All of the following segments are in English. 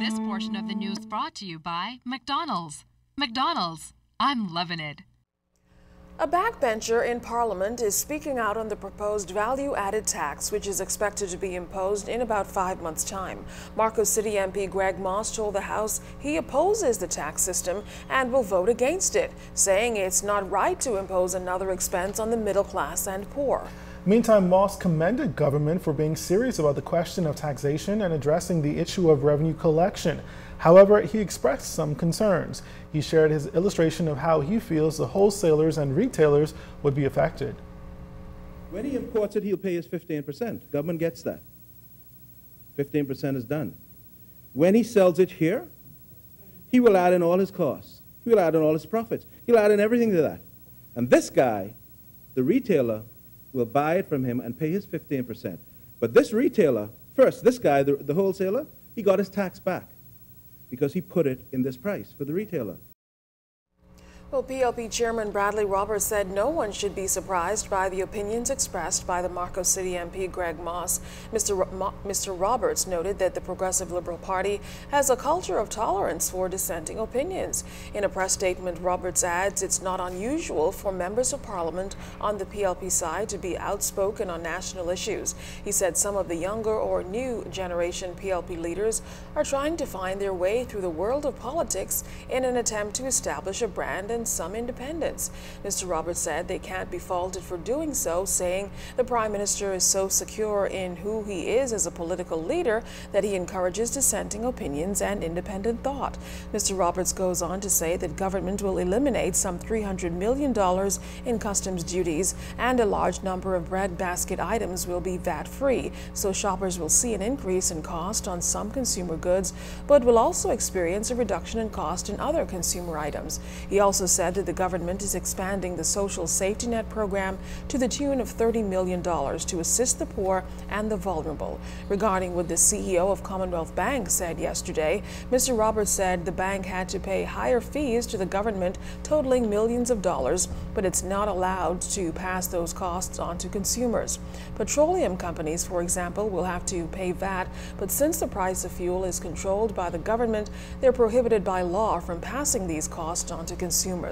This portion of the news brought to you by McDonald's. McDonald's, I'm loving it. A backbencher in Parliament is speaking out on the proposed value-added tax, which is expected to be imposed in about 5 months' time. Marcos City MP Greg Moss told the House he opposes the tax system and will vote against it, saying it's not right to impose another expense on the middle class and poor. Meantime, Moss commended government for being serious about the question of taxation and addressing the issue of revenue collection. However, he expressed some concerns. He shared his illustration of how he feels the wholesalers and retailers would be affected. When he imports it, he'll pay his 15%. Government gets that. 15% is done. When he sells it here, he will add in all his costs. He will add in all his profits. He'll add in everything to that. And this guy, the retailer, will buy it from him and pay his 15%. But this retailer, first, this guy, the wholesaler, he got his tax back because he put it in this price for the retailer. Well, PLP Chairman Bradley Roberts said no one should be surprised by the opinions expressed by the Marcos City MP Greg Moss. Mr. Roberts noted that the Progressive Liberal Party has a culture of tolerance for dissenting opinions. In a press statement, Roberts adds it's not unusual for members of Parliament on the PLP side to be outspoken on national issues. He said some of the younger or new generation PLP leaders are trying to find their way through the world of politics in an attempt to establish a brand and some independence. Mr. Roberts said they can't be faulted for doing so, saying the Prime Minister is so secure in who he is as a political leader that he encourages dissenting opinions and independent thought. Mr. Roberts goes on to say that government will eliminate some $300 million in customs duties and a large number of breadbasket items will be VAT-free, so shoppers will see an increase in cost on some consumer goods, but will also experience a reduction in cost in other consumer items. He also said that the government is expanding the social safety net program to the tune of $30 million to assist the poor and the vulnerable. Regarding what the CEO of Commonwealth Bank said yesterday, Mr. Roberts said the bank had to pay higher fees to the government totaling millions of dollars, but it's not allowed to pass those costs on to consumers. Petroleum companies, for example, will have to pay VAT, but since the price of fuel is controlled by the government, they're prohibited by law from passing these costs on to consumers.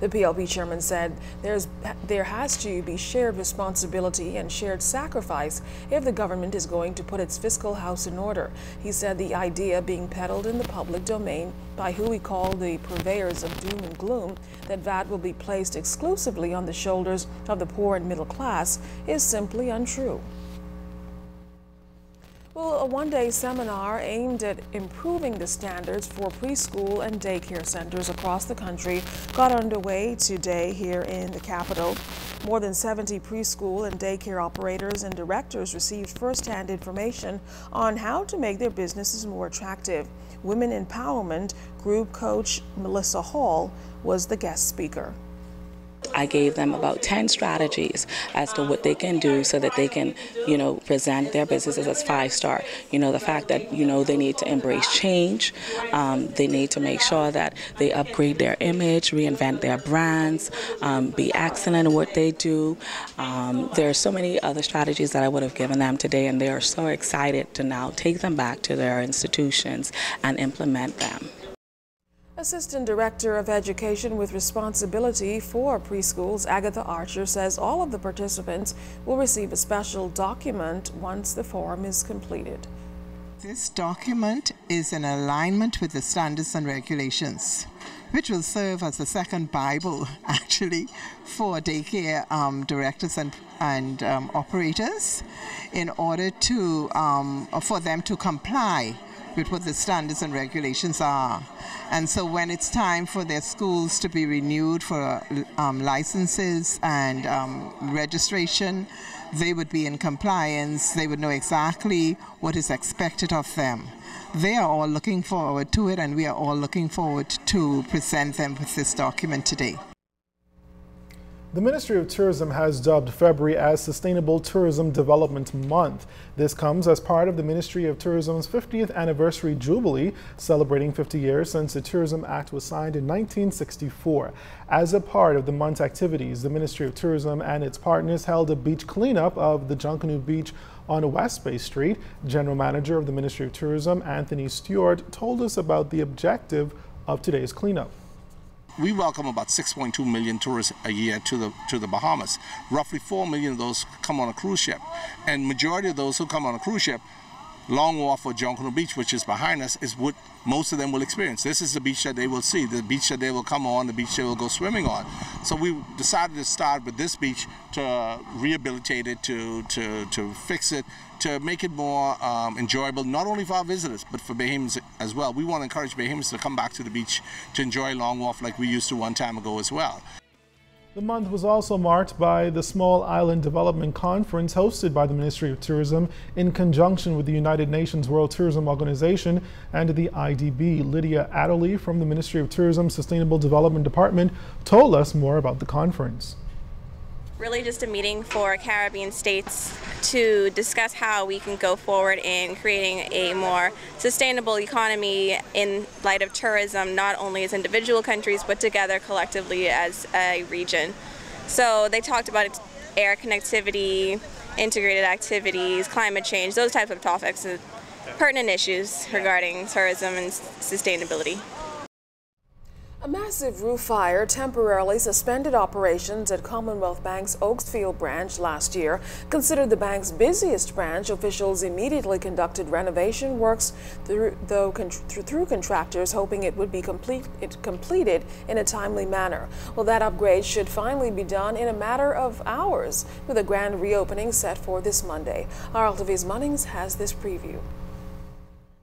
The PLP chairman said there has to be shared responsibility and shared sacrifice if the government is going to put its fiscal house in order. He said the idea being peddled in the public domain by who he called the purveyors of doom and gloom, that VAT will be placed exclusively on the shoulders of the poor and middle class, is simply untrue. Well, a one-day seminar aimed at improving the standards for preschool and daycare centers across the country got underway today here in the capital. More than 70 preschool and daycare operators and directors received first-hand information on how to make their businesses more attractive. Women Empowerment Group coach Melissa Hall was the guest speaker. I gave them about 10 strategies as to what they can do so that they can, present their businesses as 5-star. The fact that, they need to embrace change. They need to make sure that they upgrade their image, reinvent their brands, be excellent in what they do. There are so many other strategies that I would have given them today, and they are so excited to now take them back to their institutions and implement them. Assistant Director of Education with responsibility for preschools, Agatha Archer, says all of the participants will receive a special document once the forum is completed. This document is in alignment with the standards and regulations, which will serve as a second Bible, actually, for daycare directors and operators in order to, for them to comply with what the standards and regulations are. And so when it's time for their schools to be renewed for licenses and registration, they would be in compliance. They would know exactly what is expected of them. They are all looking forward to it, and we are all looking forward to present them with this document today. The Ministry of Tourism has dubbed February as Sustainable Tourism Development Month. This comes as part of the Ministry of Tourism's 50th anniversary jubilee, celebrating 50 years since the Tourism Act was signed in 1964. As a part of the month's activities, the Ministry of Tourism and its partners held a beach cleanup of the Junkanoo Beach on West Bay Street. General Manager of the Ministry of Tourism, Anthony Stewart, told us about the objective of today's cleanup. We welcome about 6.2 million tourists a year to the Bahamas. Roughly 4 million of those come on a cruise ship, and majority of those who come on a cruise ship, Long Wharf or Jonquil Beach, which is behind us, is what most of them will experience. This is the beach that they will see, the beach that they will come on, the beach they will go swimming on. So we decided to start with this beach to rehabilitate it, to fix it, to make it more enjoyable, not only for our visitors, but for Bahamians as well. We want to encourage Bahamians to come back to the beach to enjoy Long Wharf like we used to one time ago as well. The month was also marked by the Small Island Development Conference hosted by the Ministry of Tourism in conjunction with the United Nations World Tourism Organization and the IDB. Lydia Adderley from the Ministry of Tourism Sustainable Development Department told us more about the conference. Really just a meeting for Caribbean states to discuss how we can go forward in creating a more sustainable economy in light of tourism, not only as individual countries, but together collectively as a region. So they talked about air connectivity, integrated activities, climate change, those types of topics, pertinent issues regarding tourism and sustainability. A massive roof fire temporarily suspended operations at Commonwealth Bank's Oaksfield branch last year. Considered the bank's busiest branch, officials immediately conducted renovation works through contractors, hoping it would be completed in a timely manner. Well, that upgrade should finally be done in a matter of hours, with a grand reopening set for this Monday. Our Altivi's Munnings has this preview.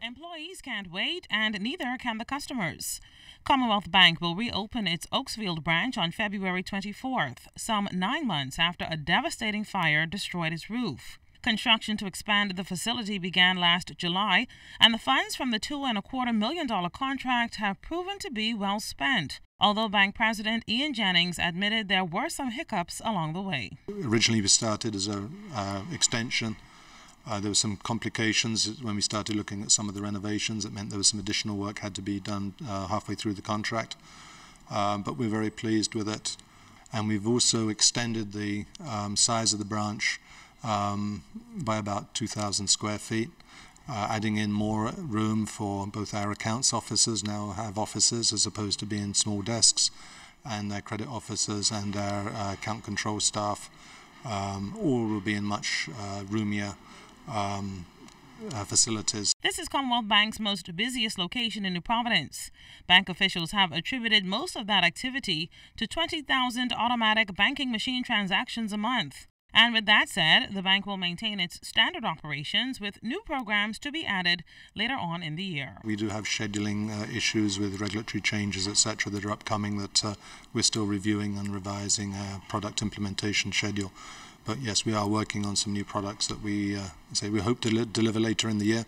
Employees can't wait, and neither can the customers. Commonwealth Bank will reopen its Oaksfield branch on February 24th, some 9 months after a devastating fire destroyed its roof. Construction to expand the facility began last July, and the funds from the $2.25 million contract have proven to be well spent, although Bank President Ian Jennings admitted there were some hiccups along the way. Originally we started as an extension. There were some complications when we started looking at some of the renovations. It meant there was some additional work had to be done halfway through the contract. But we're very pleased with it. And we've also extended the size of the branch by about 2,000 square feet, adding in more room for both our accounts officers now have offices as opposed to being small desks, and their credit officers and our account control staff all will be in much roomier facilities. This is Commonwealth Bank's most busiest location in New Providence. Bank officials have attributed most of that activity to 20,000 automatic banking machine transactions a month. And with that said, the bank will maintain its standard operations with new programs to be added later on in the year. We do have scheduling issues with regulatory changes, etc., that are upcoming that we're still reviewing and revising our product implementation schedule. But yes, we are working on some new products that we hope to deliver later in the year,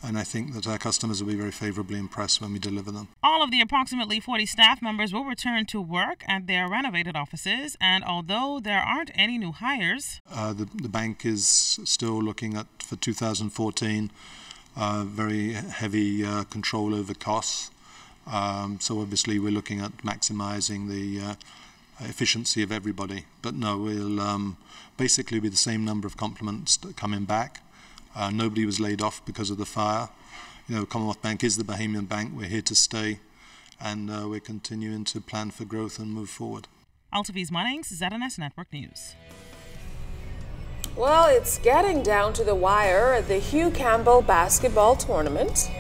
and I think that our customers will be very favorably impressed when we deliver them. All of the approximately 40 staff members will return to work at their renovated offices, and although there aren't any new hires, the bank is still looking at, for 2014, very heavy control over costs. So obviously we're looking at maximizing the efficiency of everybody. But no, we'll basically be the same number of complements coming back. Nobody was laid off because of the fire. You know, Commonwealth Bank is the Bahamian bank. We're here to stay, and we're continuing to plan for growth and move forward. Altivi's Munnings, ZNS Network News. Well, it's getting down to the wire at the Hugh Campbell basketball tournament.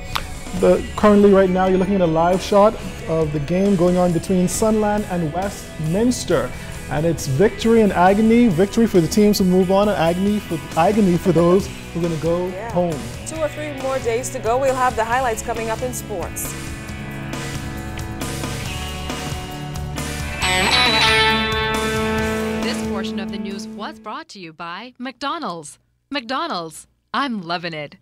Currently, right now, you're looking at a live shot of the game going on between Sunland and Westminster. And it's victory and agony. Victory for the teams who move on, and agony for those who are going to go home. 2 or 3 more days to go. We'll have the highlights coming up in sports. This portion of the news was brought to you by McDonald's. McDonald's, I'm loving it.